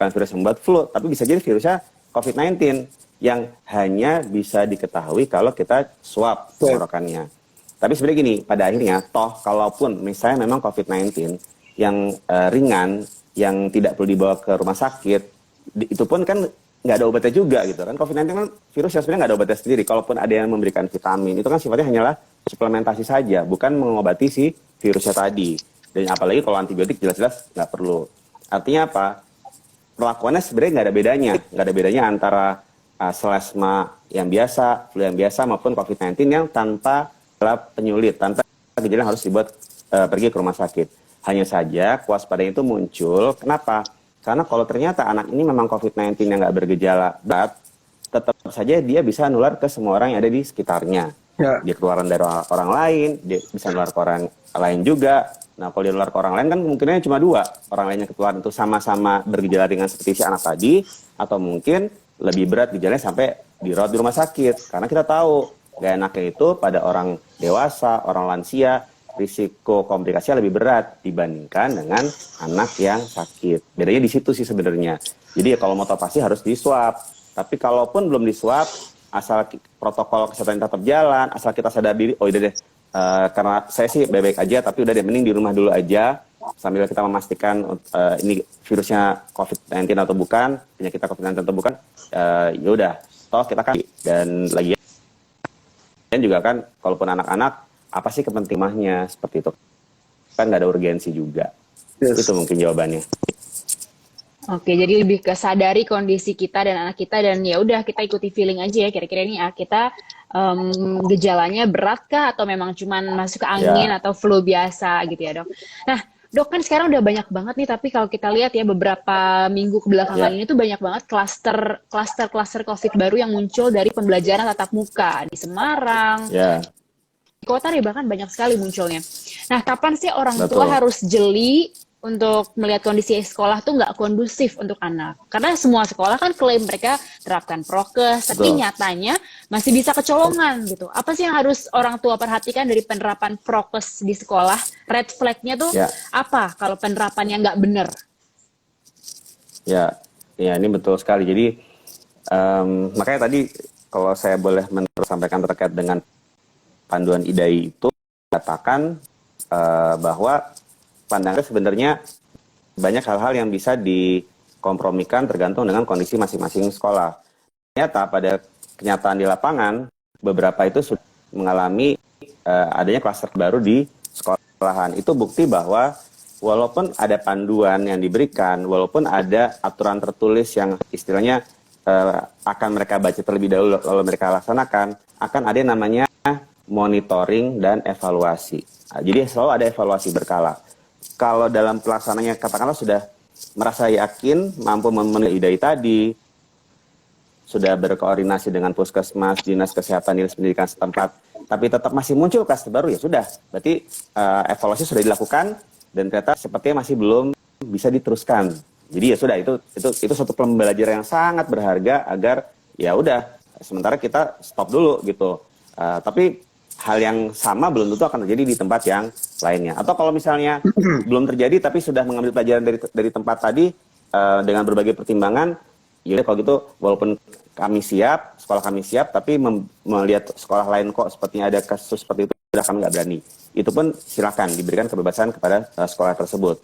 bukan virus yang membuat flu, tapi bisa jadi virusnya COVID-19 yang hanya bisa diketahui kalau kita swab tenggorokannya. Tapi sebenarnya gini, pada akhirnya toh kalaupun misalnya memang COVID-19 yang ringan, yang tidak perlu dibawa ke rumah sakit, itu pun kan nggak ada obatnya juga gitu kan. COVID-19 kan virus yang sebenarnya nggak ada obatnya sendiri. Kalaupun ada yang memberikan vitamin, itu kan sifatnya hanyalah suplementasi saja, bukan mengobati si virusnya tadi. Dan apalagi kalau antibiotik jelas-jelas nggak perlu. Artinya apa? Perlakuannya sebenarnya nggak ada bedanya antara selesma yang biasa, flu yang biasa maupun COVID-19 yang tanpa gejala penyulit, tanpa gejala yang harus dibuat pergi ke rumah sakit. Hanya saja kewaspadaan itu muncul. Kenapa? Karena kalau ternyata anak ini memang COVID-19 yang nggak bergejala berat, tetap saja dia bisa nular ke semua orang yang ada di sekitarnya. Ya. Dia keluaran dari orang lain, dia bisa nular ke orang lain juga. Nah, kalau dia nular ke orang lain kan kemungkinannya cuma 2. Orang lainnya ketularan itu sama-sama bergejala ringan seperti si anak tadi, atau mungkin lebih berat gejalanya sampai dirawat di rumah sakit. Karena kita tahu, gak enaknya itu pada orang dewasa, orang lansia, risiko komplikasinya lebih berat dibandingkan dengan anak yang sakit. Bedanya di situ sih sebenarnya. Jadi ya kalau mau tahu pasti harus di-swab. Tapi kalaupun belum di-swab, asal protokol kesehatan tetap jalan, asal kita sadar diri, oh udah deh, karena saya sih baik-baik aja, tapi udah deh, mending di rumah dulu aja, sambil kita memastikan ini virusnya COVID-19 atau bukan, penyakit COVID-19 atau bukan, ya udah, toh kita kan, dan lagi juga kan, kalaupun anak-anak, apa sih kepentingannya seperti itu? Kan nggak ada urgensi juga. Yes. Itu mungkin jawabannya. Oke, jadi lebih ke sadari kondisi kita dan anak kita, dan ya udah kita ikuti feeling aja ya, kira-kira ini kita gejalanya berat kah atau memang cuman masuk ke angin atau flu biasa gitu ya, Dok. Nah, Dok, kan sekarang udah banyak banget nih, tapi kalau kita lihat ya beberapa minggu kebelakangan ini tuh banyak banget klaster COVID baru yang muncul dari pembelajaran tatap muka di Semarang. Di kota nih bahkan banyak sekali munculnya. Nah, kapan sih orang tua harus jeli untuk melihat kondisi sekolah tuh nggak kondusif untuk anak? Karena semua sekolah kan klaim mereka terapkan prokes, tapi nyatanya masih bisa kecolongan gitu. Apa sih yang harus orang tua perhatikan dari penerapan prokes di sekolah? Red flag-nya tuh apa kalau penerapannya nggak benar? Ya, ini betul sekali. Jadi makanya tadi kalau saya boleh sampaikan terkait dengan panduan IDAI itu katakan bahwa pandangan sebenarnya banyak hal-hal yang bisa dikompromikan tergantung dengan kondisi masing-masing sekolah. Ternyata pada kenyataan di lapangan, beberapa itu sudah mengalami adanya klaster baru di sekolahan. Itu bukti bahwa walaupun ada panduan yang diberikan, walaupun ada aturan tertulis yang istilahnya akan mereka baca terlebih dahulu lalu mereka laksanakan, akan ada yang namanya monitoring dan evaluasi. Nah, jadi selalu ada evaluasi berkala. Kalau dalam pelaksananya katakanlah sudah merasa yakin mampu memenuhi IDAI tadi, sudah berkoordinasi dengan puskesmas, dinas kesehatan, dinas pendidikan setempat, tapi tetap masih muncul klaster baru, ya sudah. Berarti evaluasi sudah dilakukan dan ternyata sepertinya masih belum bisa diteruskan. Jadi ya sudah, itu suatu pembelajaran yang sangat berharga agar ya udah sementara kita stop dulu gitu. Tapi hal yang sama belum tentu akan terjadi di tempat yang lainnya. Atau kalau misalnya belum terjadi tapi sudah mengambil pelajaran dari tempat tadi dengan berbagai pertimbangan, ya kalau gitu walaupun kami siap, sekolah kami siap, tapi melihat sekolah lain kok sepertinya ada kasus seperti itu, sudah kami nggak berani. Itu pun silakan diberikan kebebasan kepada sekolah tersebut.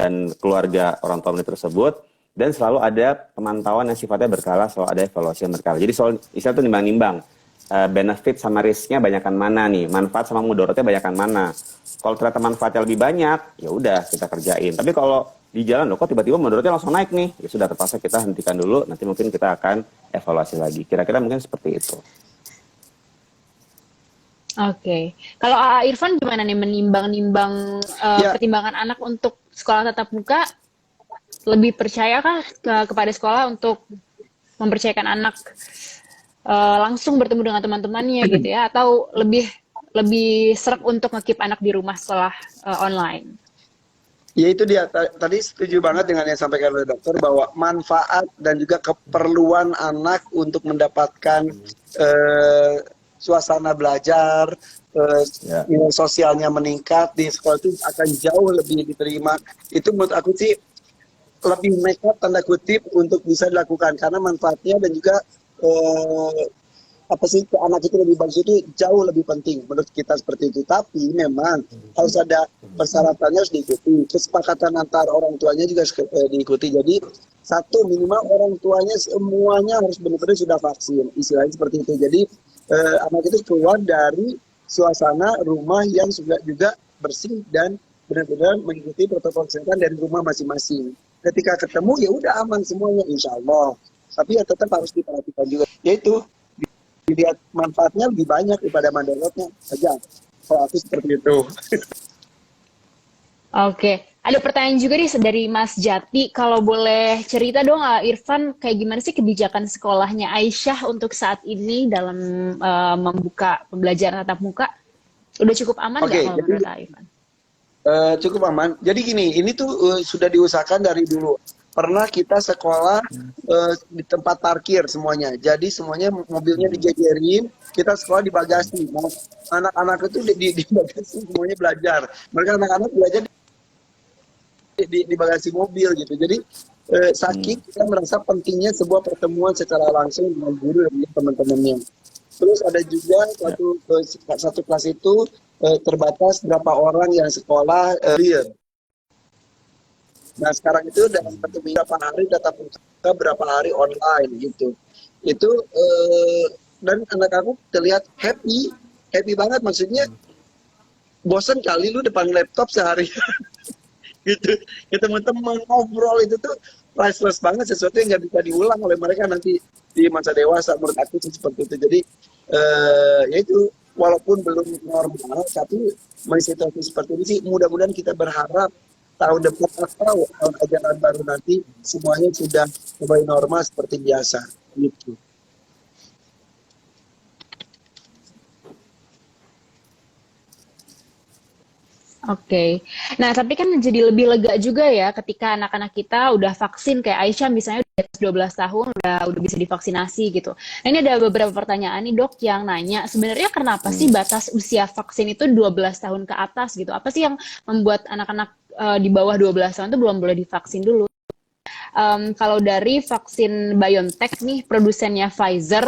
Dan keluarga orang tua murid tersebut, dan selalu ada pemantauan yang sifatnya berkala, selalu ada evaluasi yang berkala. Jadi soal istilah itu nimbang-nimbang, benefit sama risknya banyakan mana nih, manfaat sama mudaratnya banyakan mana. Kalau ternyata manfaatnya lebih banyak, ya udah kita kerjain. Tapi kalau di jalan loh kok tiba-tiba mudaratnya langsung naik nih, ya sudah terpaksa kita hentikan dulu, nanti mungkin kita akan evaluasi lagi. Kira-kira mungkin seperti itu. Oke. Kalau AA Irfan gimana nih menimbang-nimbang pertimbangan anak untuk sekolah tatap muka? Lebih percayakah kepada sekolah untuk mempercayakan anak langsung bertemu dengan teman-temannya gitu ya, atau lebih seret untuk nge-keep anak di rumah sekolah online? Ya itu dia, tadi setuju banget dengan yang disampaikan oleh dokter bahwa manfaat dan juga keperluan anak untuk mendapatkan suasana belajar, Ya. nilai sosialnya meningkat di sekolah itu akan jauh lebih diterima. Itu menurut aku sih lebih nekat tanda kutip untuk bisa dilakukan karena manfaatnya dan juga eh, apa sih ke anak itu lebih bagus itu jauh lebih penting menurut kita seperti itu. Tapi memang harus ada persyaratannya harus diikuti. Kesepakatan antar orang tuanya juga diikuti. Jadi satu minimal orang tuanya semuanya harus benar-benar sudah vaksin. Istilahnya seperti itu. Jadi anak itu keluar dari suasana rumah yang juga bersih dan benar-benar mengikuti protokol kesehatan dari rumah masing-masing. Ketika ketemu ya udah aman semuanya insya Allah. Tapi ya tetap harus diperhatikan juga. Yaitu dilihat manfaatnya lebih banyak daripada mandaratnya saja. Kalau aku seperti itu. Oke, ada pertanyaan juga nih dari Mas Jati. Kalau boleh cerita dong, Irfan, kayak gimana sih kebijakan sekolahnya Aisyah untuk saat ini dalam membuka pembelajaran tatap muka? Udah cukup aman nggak kalau menurut Irfan? Cukup aman. Jadi gini, ini tuh sudah diusahakan dari dulu. Pernah kita sekolah di tempat parkir semuanya. Jadi semuanya mobilnya dijejerin, kita sekolah di bagasi. Nah, anak-anak itu di bagasi semuanya belajar. Mereka anak-anak belajar di bagasi mobil gitu. Jadi saking kita merasa pentingnya sebuah pertemuan secara langsung dengan guru dan teman-temannya. Terus ada juga satu kelas itu terbatas berapa orang yang sekolah clear. Nah sekarang itu dalam satu minggu berapa hari tatap muka, berapa hari online gitu. Itu dan anak aku terlihat happy banget, maksudnya bosan kali lu depan laptop sehari gitu. Ya teman-teman ngobrol itu tuh priceless banget, sesuatu yang nggak bisa diulang oleh mereka nanti di masa dewasa. Menurut aku sih seperti itu. Jadi ya itu walaupun belum normal, tapi masih situasi seperti ini sih mudah-mudahan kita berharap tahun depan atau tahun ajaran baru nanti semuanya sudah kembali normal seperti biasa gitu. Oke. Nah, tapi kan jadi lebih lega juga ya ketika anak-anak kita udah vaksin kayak Aisyah misalnya udah 12 tahun udah bisa divaksinasi gitu. Nah, ini ada beberapa pertanyaan nih Dok yang nanya sebenarnya kenapa sih batas usia vaksin itu 12 tahun ke atas gitu? Apa sih yang membuat anak-anak di bawah 12 tahun itu belum boleh divaksin dulu? Kalau dari vaksin BioNTech nih, produsennya Pfizer,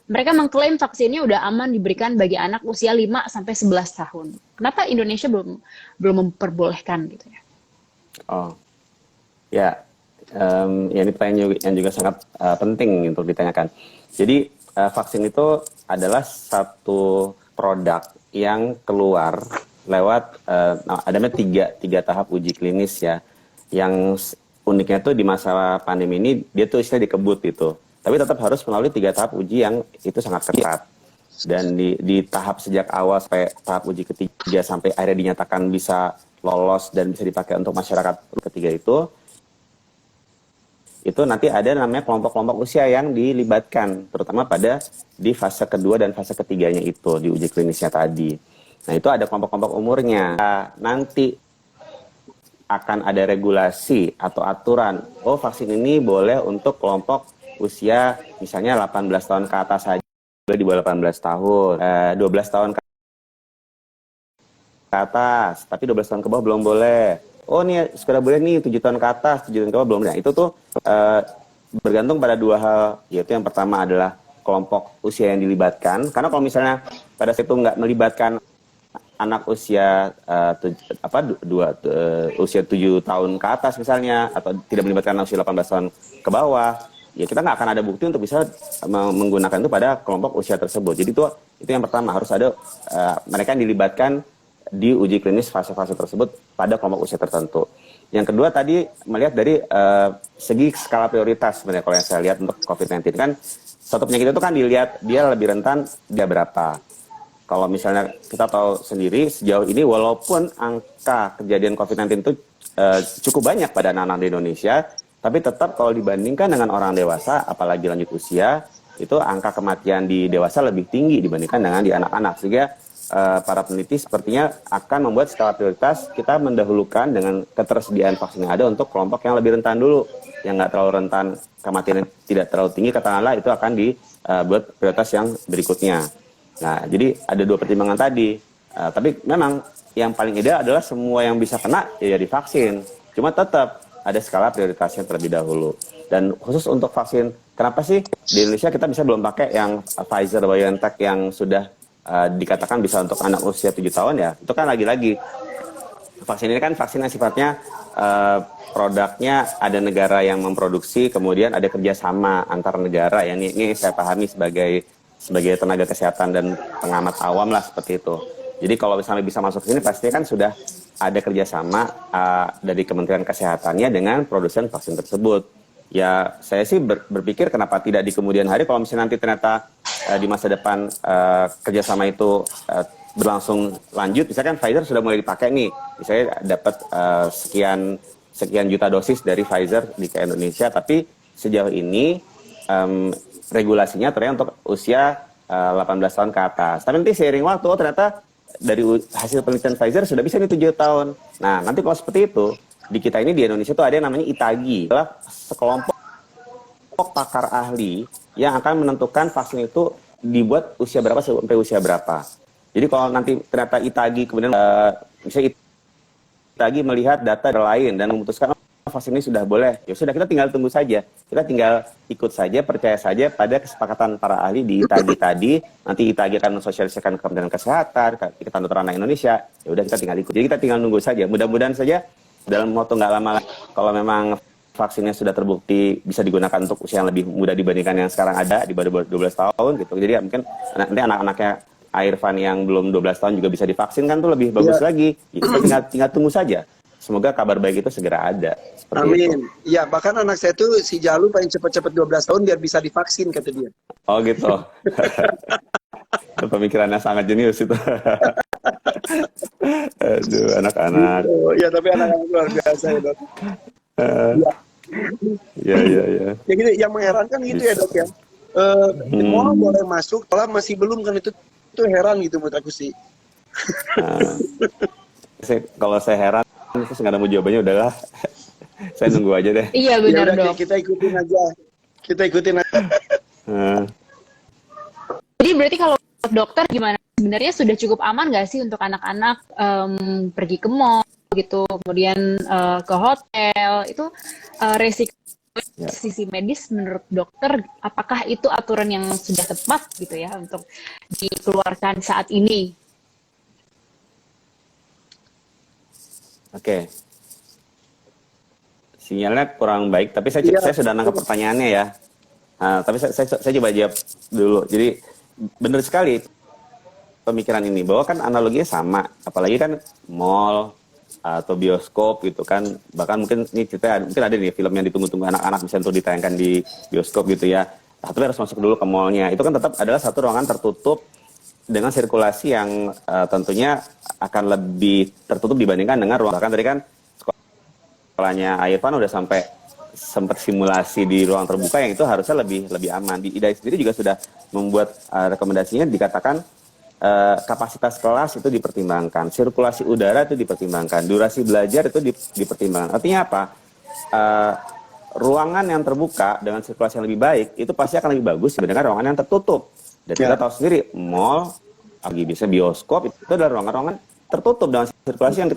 mereka mengklaim vaksinnya udah aman diberikan bagi anak usia 5-11 tahun. Kenapa Indonesia belum memperbolehkan gitu ya? Oh, ya, ya ini pertanyaan yang juga sangat penting untuk ditanyakan. Jadi vaksin itu adalah satu produk yang keluar lewat adanya tiga tahap uji klinis ya, yang uniknya tuh di masa pandemi ini dia tuh istilah dikebut gitu. Tapi tetap harus melalui 3 tahap uji yang itu sangat ketat. Dan di tahap sejak awal sampai tahap uji ketiga sampai akhirnya dinyatakan bisa lolos dan bisa dipakai untuk masyarakat ketiga itu nanti ada namanya kelompok-kelompok usia yang dilibatkan, terutama pada di fase kedua dan fase ketiganya itu di uji klinisnya tadi. Nah itu ada kelompok-kelompok umurnya. Nanti akan ada regulasi atau aturan, oh vaksin ini boleh untuk kelompok usia misalnya 18 tahun ke atas saja, boleh di bawah 18 tahun, 12 tahun ke atas, tapi 12 tahun ke bawah belum boleh. Oh nih sudah boleh nih 7 tahun ke atas, 7 tahun ke bawah belum. Nah itu tuh bergantung pada 2 hal, yaitu yang pertama adalah kelompok usia yang dilibatkan, karena kalau misalnya pada saat itu nggak melibatkan anak usia usia 7 tahun ke atas misalnya, atau tidak melibatkan usia 18 tahun ke bawah, ya kita nggak akan ada bukti untuk bisa menggunakan itu pada kelompok usia tersebut. Jadi itu yang pertama, harus ada mereka yang dilibatkan di uji klinis fase-fase tersebut pada kelompok usia tertentu. Yang kedua tadi melihat dari segi skala prioritas sebenarnya, kalau yang saya lihat untuk COVID-19 kan satu penyakit itu kan dilihat dia lebih rentan dia berapa. Kalau misalnya kita tahu sendiri sejauh ini walaupun angka kejadian COVID-19 itu cukup banyak pada anak-anak di Indonesia, tapi tetap kalau dibandingkan dengan orang dewasa, apalagi lanjut usia, itu angka kematian di dewasa lebih tinggi dibandingkan dengan di anak-anak. Sehingga para peneliti sepertinya akan membuat skala prioritas kita mendahulukan dengan ketersediaan vaksin yang ada untuk kelompok yang lebih rentan dulu, yang nggak terlalu rentan, kematian tidak terlalu tinggi, katakanlah itu akan dibuat prioritas yang berikutnya. Nah, jadi ada dua pertimbangan tadi. Tapi memang yang paling ideal adalah semua yang bisa kena ya divaksin. Cuma tetap ada skala prioritasnya terlebih dahulu. Dan khusus untuk vaksin, kenapa sih di Indonesia kita bisa belum pakai yang Pfizer BioNTech yang sudah dikatakan bisa untuk anak usia 7 tahun ya? Itu kan lagi-lagi vaksin ini kan vaksin yang sifatnya produknya ada negara yang memproduksi, kemudian ada kerjasama antar negara ya. Ini saya pahami sebagai tenaga kesehatan dan pengamat awam lah seperti itu. Jadi kalau misalnya bisa masuk ke sini pasti kan sudah ada kerjasama dari Kementerian Kesehatannya dengan produsen vaksin tersebut. Ya saya sih berpikir kenapa tidak di kemudian hari kalau misalnya nanti ternyata di masa depan kerjasama itu berlangsung lanjut, misalkan Pfizer sudah mulai dipakai nih, misalnya dapat sekian juta dosis dari Pfizer di ke Indonesia, tapi sejauh ini regulasinya ternyata untuk usia 18 tahun ke atas. Tapi nanti seiring waktu, ternyata dari hasil penelitian Pfizer sudah bisa nih 7 tahun. Nah, nanti kalau seperti itu, di kita ini di Indonesia tuh ada yang namanya ITAGI, adalah sekelompok pakar ahli yang akan menentukan vaksin itu dibuat usia berapa sampai usia berapa. Jadi kalau nanti ternyata ITAGI kemudian misalnya ITAGI melihat data lain dan memutuskan vaksin ini sudah boleh, ya sudah kita tinggal tunggu saja. Kita tinggal ikut saja, percaya saja pada kesepakatan para ahli di ITAGI tadi. Nanti ITAGI akan mensosialisasikan ke Kementerian Kesehatan, ke Ikatan Dokter Anak Indonesia. Ya udah kita tinggal ikut. Jadi kita tinggal nunggu saja. Mudah-mudahan saja dalam waktu nggak lama kalau memang vaksinnya sudah terbukti bisa digunakan untuk usia yang lebih muda dibandingkan yang sekarang ada di bawah 12 tahun gitu. Jadi ya mungkin nanti anak-anaknya Irfan yang belum 12 tahun juga bisa divaksin kan tuh lebih bagus lagi. Kita tinggal tunggu saja. Semoga kabar baik itu segera ada. Amin. Iya, bahkan anak saya tuh si Jalu pengen cepet-cepet 12 tahun biar bisa divaksin kata dia. Oh gitu. Pemikirannya sangat jenius itu. Aduh, anak-anak. Oh, ya tapi anak-anak luar biasa ya, Dok. Ya. Ya gitu, yang mengherankan gitu ya, Dok ya. Mau boleh masuk, kalau masih belum kan itu heran gitu menurut aku sih. Kalau saya heran, terus nggak nemu jawabannya udahlah. Saya nunggu aja deh. Iya benar, ya udah, Dok. kita ikutin aja. Jadi berarti kalau dokter gimana? Sebenarnya sudah cukup aman nggak sih untuk anak-anak pergi ke mall gitu, kemudian ke hotel itu resiko sisi medis menurut dokter, apakah itu aturan yang sudah tepat gitu ya untuk dikeluarkan saat ini? Oke. Sinyalnya kurang baik, tapi saya sudah nangkap pertanyaannya ya. Tapi saya coba jawab dulu. Jadi benar sekali pemikiran ini bahwa kan analoginya sama, apalagi kan mall atau bioskop gitu kan, bahkan mungkin ini cerita mungkin ada nih film yang ditunggu-tunggu anak-anak bisa untuk ditayangkan di bioskop gitu ya. Tapi harus masuk dulu ke mallnya. Itu kan tetap adalah satu ruangan tertutup dengan sirkulasi yang tentunya akan lebih tertutup dibandingkan dengan ruang. Bahkan tadi kan sekolahnya Irfan udah sempat simulasi di ruang terbuka yang itu harusnya lebih aman. Di IDAI sendiri juga sudah membuat rekomendasinya, dikatakan kapasitas kelas itu dipertimbangkan, sirkulasi udara itu dipertimbangkan, durasi belajar itu dipertimbangkan. Artinya apa? Ruangan yang terbuka dengan sirkulasi yang lebih baik itu pasti akan lebih bagus dibandingkan ruangan yang tertutup. Dan kita tahu sendiri, mall, bisa bioskop itu adalah ruangan-ruangan tertutup dengan sirkulasi yang kita